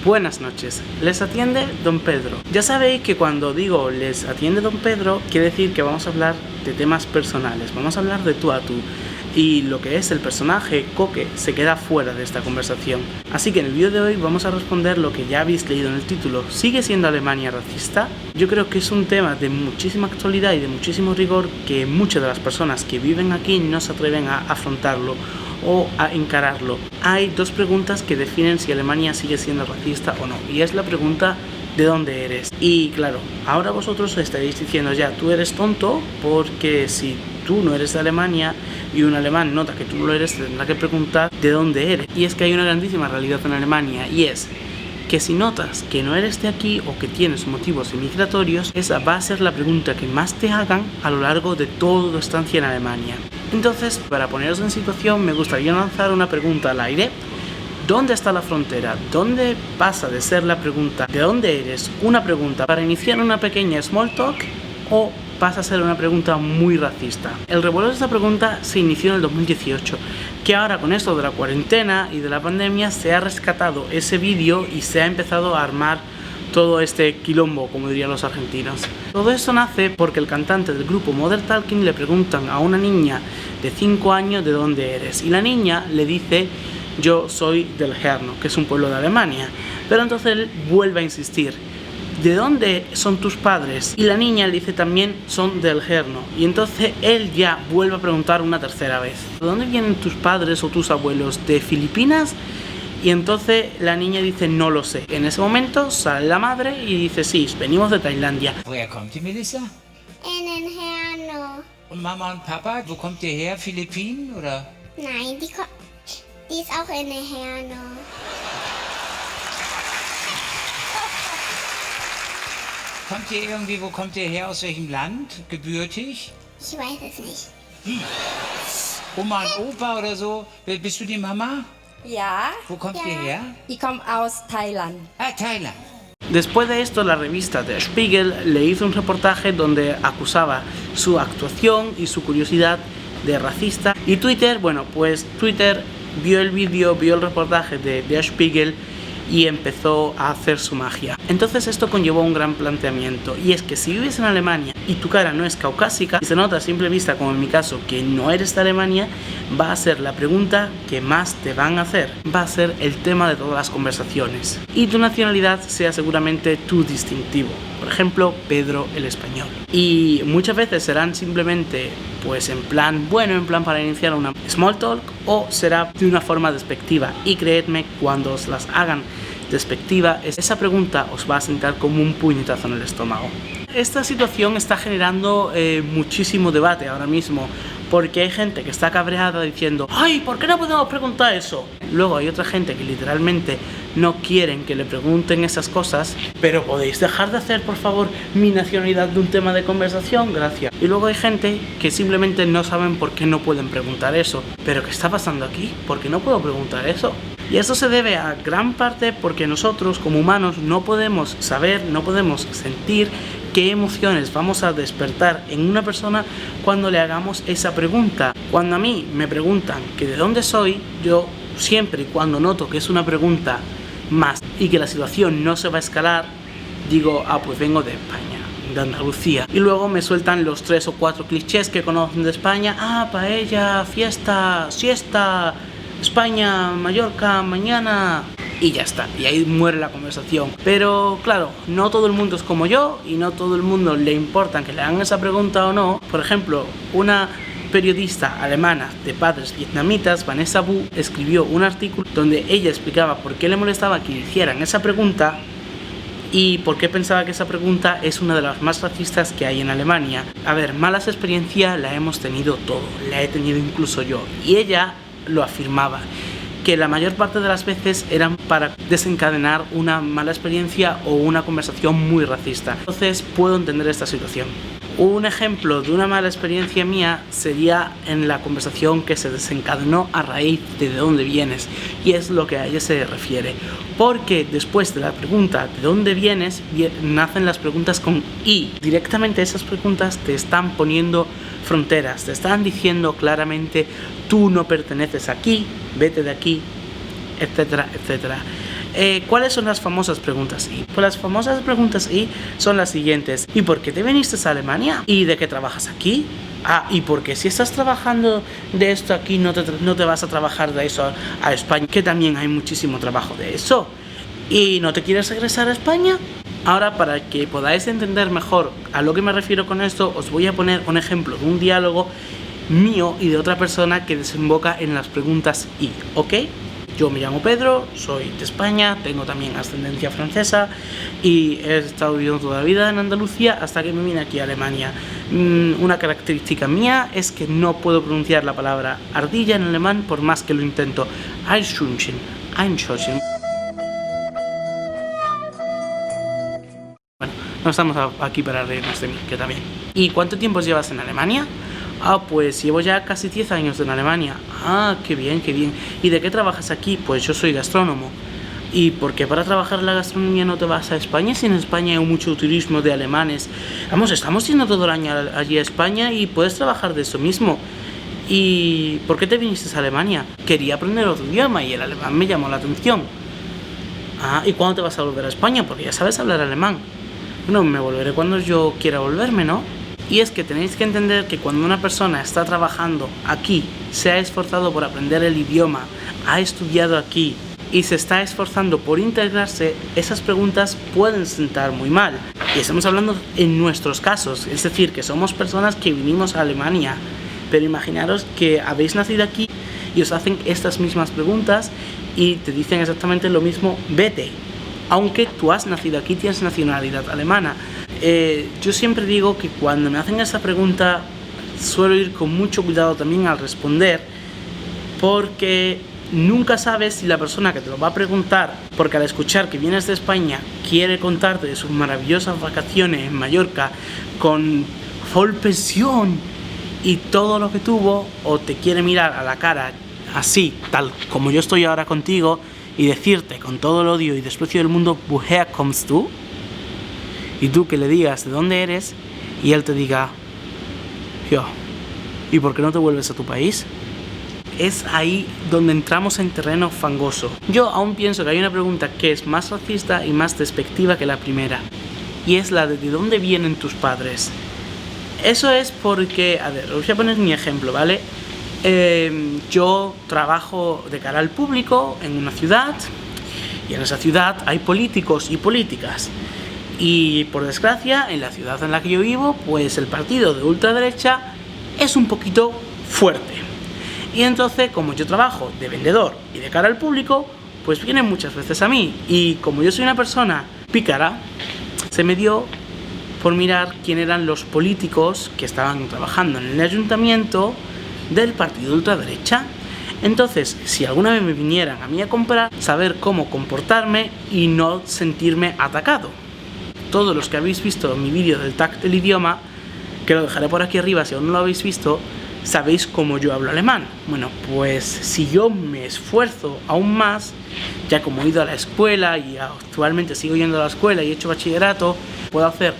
Buenas noches, les atiende Don Pedro. Ya sabéis que cuando digo les atiende Don Pedro, quiere decir que vamos a hablar de temas personales, vamos a hablar de tú a tú. Y lo que es el personaje Coque se queda fuera de esta conversación. Así que en el vídeo de hoy vamos a responder lo que ya habéis leído en el título. ¿Sigue siendo Alemania racista? Yo creo que es un tema de muchísima actualidad y de muchísimo rigor que muchas de las personas que viven aquí no se atreven a afrontarlo o a encararlo. Hay dos preguntas que definen si Alemania sigue siendo racista o no, y es la pregunta ¿de dónde eres? Y claro, ahora vosotros estaréis diciendo ya, tú eres tonto, porque si tú no eres de Alemania y un alemán nota que tú no lo eres, tendrá que preguntar ¿de dónde eres? Y es que hay una grandísima realidad en Alemania, y es que si notas que no eres de aquí o que tienes motivos migratorios, esa va a ser la pregunta que más te hagan a lo largo de toda tu estancia en Alemania. Entonces, para poneros en situación, me gustaría lanzar una pregunta al aire. ¿Dónde está la frontera? ¿Dónde pasa de ser la pregunta ¿de dónde eres? Una pregunta para iniciar una pequeña small talk o pasa a ser una pregunta muy racista. El revuelo de esta pregunta se inició en el 2018, que ahora con esto de la cuarentena y de la pandemia se ha rescatado ese vídeo y se ha empezado a armar todo este quilombo, como dirían los argentinos. Todo esto nace porque el cantante del grupo Modern Talking le preguntan a una niña de 5 años de dónde eres, y la niña le dice yo soy del Herne, que es un pueblo de Alemania. Pero entonces él vuelve a insistir, ¿de dónde son tus padres? Y la niña le dice también son del Herne, y entonces él ya vuelve a preguntar una tercera vez, ¿de dónde vienen tus padres o tus abuelos? ¿De Filipinas? Y entonces la niña dice no lo sé. En ese momento sale la madre y dice sí, venimos de Tailandia. Woher kommt die Melissa? In den Herne. Und Mama und Papa, wo kommt ihr her? Philippinen oder? Nein, die ist auch in den Herne. Wo kommt ihr her? Aus welchem Land? Gebürtig? Ich weiß es nicht. Oma und Opa oder so? Bist du die Mama? Ja, Wo kommt ihr her? ich komme aus Thailand. Ah, Thailand. Después de esto, la revista Der Spiegel le hizo un reportaje donde acusaba su actuación y su curiosidad de racista. Y Twitter, bueno, pues Twitter vio el vídeo, vio el reportaje de Der Spiegel y empezó a hacer su magia. Entonces esto conllevó un gran planteamiento, y es que si vives en Alemania y tu cara no es caucásica y se nota a simple vista, como en mi caso, que no eres de Alemania, va a ser la pregunta que más te van a hacer, va a ser el tema de todas las conversaciones, y tu nacionalidad sea seguramente tu distintivo, por ejemplo Pedro el español. Y muchas veces serán simplemente pues en plan para iniciar una small talk, o será de una forma despectiva, y creedme, cuando os las hagan despectiva, esa pregunta os va a sentar como un puñetazo en el estómago. Esta situación está generando muchísimo debate ahora mismo, porque hay gente que está cabreada diciendo ¡ay! ¿Por qué no podemos preguntar eso? Luego hay otra gente que literalmente no quieren que le pregunten esas cosas, pero ¿podéis dejar de hacer por favor mi nacionalidad de un tema de conversación? Gracias. Y luego hay gente que simplemente no saben por qué no pueden preguntar eso. ¿Pero qué está pasando aquí? ¿Por qué no puedo preguntar eso? Y esto se debe a gran parte porque nosotros como humanos no podemos saber, no podemos sentir qué emociones vamos a despertar en una persona cuando le hagamos esa pregunta. Cuando a mí me preguntan que de dónde soy, yo siempre y cuando noto que es una pregunta más y que la situación no se va a escalar, digo, pues vengo de España, de Andalucía. Y luego me sueltan los 3 o 4 clichés que conocen de España. Paella, fiesta, siesta, España, Mallorca, mañana, y ya está, y ahí muere la conversación. Pero claro, no todo el mundo es como yo y no todo el mundo le importa que le hagan esa pregunta o no. Por ejemplo, una periodista alemana de padres vietnamitas, Vanessa Bu, escribió un artículo donde ella explicaba por qué le molestaba que le hicieran esa pregunta y por qué pensaba que esa pregunta es una de las más racistas que hay en Alemania. A ver, malas experiencias la hemos tenido todo, la he tenido incluso yo, y ella lo afirmaba, que la mayor parte de las veces eran para desencadenar una mala experiencia o una conversación muy racista. Entonces puedo entender esta situación. Un ejemplo de una mala experiencia mía sería en la conversación que se desencadenó a raíz de dónde vienes, y es lo que a ella se refiere, porque después de la pregunta de dónde vienes nacen las preguntas con y. Directamente esas preguntas te están poniendo fronteras, te están diciendo claramente tú no perteneces aquí, vete de aquí, etcétera, etcétera. ¿Cuáles son las famosas preguntas I? Pues las famosas preguntas I son las siguientes. ¿Y por qué te viniste a Alemania? ¿Y de qué trabajas aquí? ¿Y por qué si estás trabajando de esto aquí no te vas a trabajar de eso a España? Que también hay muchísimo trabajo de eso. ¿Y no te quieres regresar a España? Ahora, para que podáis entender mejor a lo que me refiero con esto, os voy a poner un ejemplo de un diálogo mío y de otra persona que desemboca en las preguntas I, ¿ok? Yo me llamo Pedro, soy de España, tengo también ascendencia francesa y he estado viviendo toda la vida en Andalucía hasta que me vine aquí a Alemania. Una característica mía es que no puedo pronunciar la palabra ardilla en alemán por más que lo intento. Eichhörnchen, Eichhörnchen. Bueno, no estamos aquí para reírnos de mí, que también. ¿Y cuánto tiempo llevas en Alemania? Pues llevo ya casi 10 años en Alemania. Qué bien, qué bien. ¿Y de qué trabajas aquí? Pues yo soy gastrónomo. ¿Y por qué para trabajar en la gastronomía no te vas a España? Si en España hay mucho turismo de alemanes. Vamos, estamos yendo todo el año allí a España y puedes trabajar de eso mismo. ¿Y por qué te viniste a Alemania? Quería aprender otro idioma y el alemán me llamó la atención. ¿Y cuándo te vas a volver a España? Porque ya sabes hablar alemán. Bueno, me volveré cuando yo quiera volverme, ¿no? Y es que tenéis que entender que cuando una persona está trabajando aquí, se ha esforzado por aprender el idioma, ha estudiado aquí y se está esforzando por integrarse, esas preguntas pueden sentar muy mal. Y estamos hablando en nuestros casos, es decir, que somos personas que vinimos a Alemania. Pero imaginaros que habéis nacido aquí y os hacen estas mismas preguntas y te dicen exactamente lo mismo, vete. Aunque tú has nacido aquí, tienes nacionalidad alemana. Yo siempre digo que cuando me hacen esa pregunta suelo ir con mucho cuidado también al responder, porque nunca sabes si la persona que te lo va a preguntar, porque al escuchar que vienes de España quiere contarte de sus maravillosas vacaciones en Mallorca con full pensión y todo lo que tuvo, o te quiere mirar a la cara así, tal como yo estoy ahora contigo, y decirte con todo el odio y desprecio del mundo, ¿woher kommst du? Y tú que le digas de dónde eres y él te diga, yo, ¿y por qué no te vuelves a tu país? Es ahí donde entramos en terreno fangoso. Yo aún pienso que hay una pregunta que es más racista y más despectiva que la primera, y es la de dónde vienen tus padres. Eso es porque, a ver, os voy a poner mi ejemplo, ¿vale? Yo trabajo de cara al público en una ciudad y en esa ciudad hay políticos y políticas. Y por desgracia, en la ciudad en la que yo vivo, pues el partido de ultraderecha es un poquito fuerte. Y entonces, como yo trabajo de vendedor y de cara al público, pues vienen muchas veces a mí. Y como yo soy una persona pícara, se me dio por mirar quién eran los políticos que estaban trabajando en el ayuntamiento del partido de ultraderecha. Entonces, si alguna vez me vinieran a mí a comprar, saber cómo comportarme y no sentirme atacado. Todos los que habéis visto mi vídeo del tag del idioma, que lo dejaré por aquí arriba si aún no lo habéis visto, sabéis cómo yo hablo alemán. Bueno, pues si yo me esfuerzo aún más, ya como he ido a la escuela y actualmente sigo yendo a la escuela y he hecho bachillerato, puedo hacer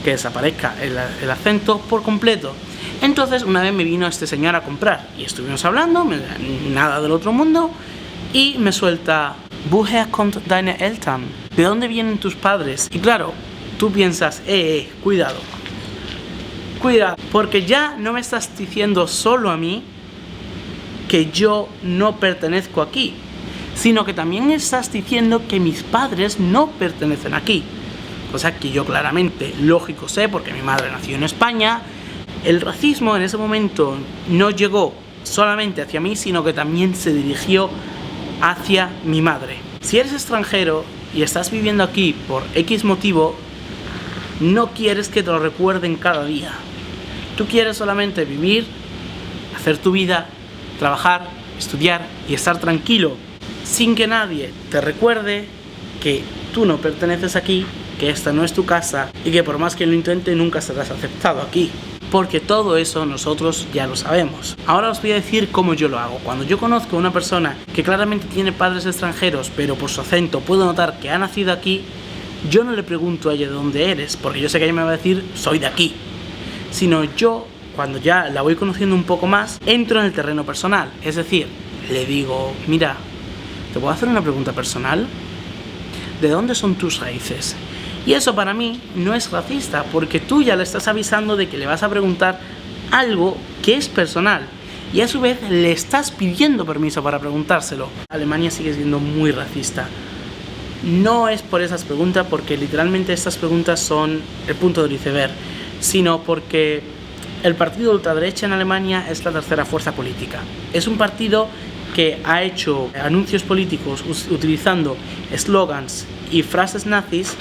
que desaparezca el acento por completo. Entonces una vez me vino este señor a comprar y estuvimos hablando, nada del otro mundo, y me suelta, ¿Woher kommt deine Eltern? ¿De dónde vienen tus padres? Y claro, tú piensas, cuidado, porque ya no me estás diciendo solo a mí que yo no pertenezco aquí, sino que también estás diciendo que mis padres no pertenecen aquí. Cosa que yo claramente, lógico, sé, porque mi madre nació en España. El racismo en ese momento no llegó solamente hacia mí, sino que también se dirigió hacia mi madre. Si eres extranjero y estás viviendo aquí por X motivo, no quieres que te lo recuerden cada día. Tú quieres solamente vivir, hacer tu vida, trabajar, estudiar y estar tranquilo, sin que nadie te recuerde que tú no perteneces aquí, que esta no es tu casa y que por más que lo intente nunca serás aceptado aquí. Porque todo eso nosotros ya lo sabemos. Ahora os voy a decir cómo yo lo hago. Cuando yo conozco a una persona que claramente tiene padres extranjeros, pero por su acento puedo notar que ha nacido aquí, yo no le pregunto a ella de dónde eres, porque yo sé que ella me va a decir, soy de aquí. Sino yo, cuando ya la voy conociendo un poco más, entro en el terreno personal. Es decir, le digo, mira, ¿te puedo hacer una pregunta personal? de dónde son tus raíces. Y eso para mí no es racista, porque tú ya le estás avisando de que le vas a preguntar algo que es personal. Y a su vez le estás pidiendo permiso para preguntárselo. Alemania sigue siendo muy racista. No es por esas preguntas, porque literalmente estas preguntas son el punto del iceberg, sino porque el partido de ultraderecha en Alemania es la tercera fuerza política. Es un partido que ha hecho anuncios políticos utilizando eslogans y frases nazis.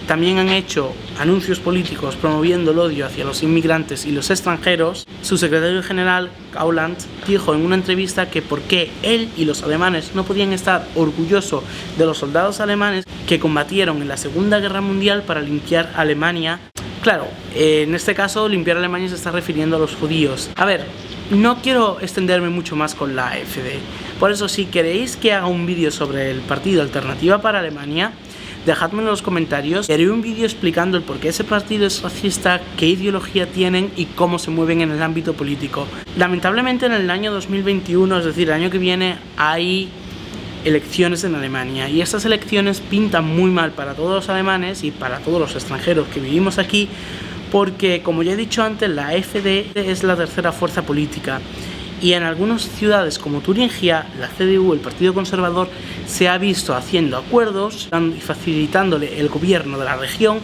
También han hecho anuncios políticos promoviendo el odio hacia los inmigrantes y los extranjeros. Su secretario general, Gauland, dijo en una entrevista que por qué él y los alemanes no podían estar orgullosos de los soldados alemanes que combatieron en la Segunda Guerra Mundial para limpiar Alemania. Claro, en este caso limpiar Alemania se está refiriendo a los judíos. A ver, no quiero extenderme mucho más con la AfD. Por eso, si queréis que haga un vídeo sobre el partido Alternativa para Alemania, dejadme en los comentarios. Haré un vídeo explicando el por qué ese partido es racista, qué ideología tienen y cómo se mueven en el ámbito político. Lamentablemente en el año 2021, es decir, el año que viene, hay elecciones en Alemania y estas elecciones pintan muy mal para todos los alemanes y para todos los extranjeros que vivimos aquí, porque como ya he dicho antes, la AfD es la tercera fuerza política. Y en algunas ciudades como Turingia, la CDU, el Partido Conservador, se ha visto haciendo acuerdos y facilitándole el gobierno de la región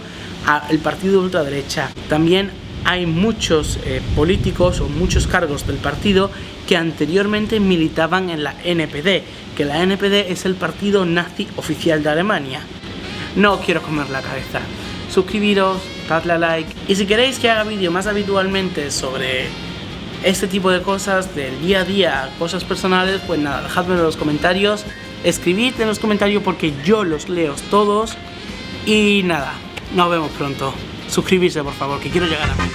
al partido de ultraderecha. También hay muchos políticos o muchos cargos del partido que anteriormente militaban en la NPD, que la NPD es el partido nazi oficial de Alemania. No quiero comer la cabeza. Suscribiros, dadle a like, y si queréis que haga vídeo más habitualmente sobre este tipo de cosas del día a día, cosas personales, pues nada, dejadme en los comentarios, escribid en los comentarios porque yo los leo todos. Y nada, nos vemos pronto. Suscribirse por favor, que quiero llegar a mí.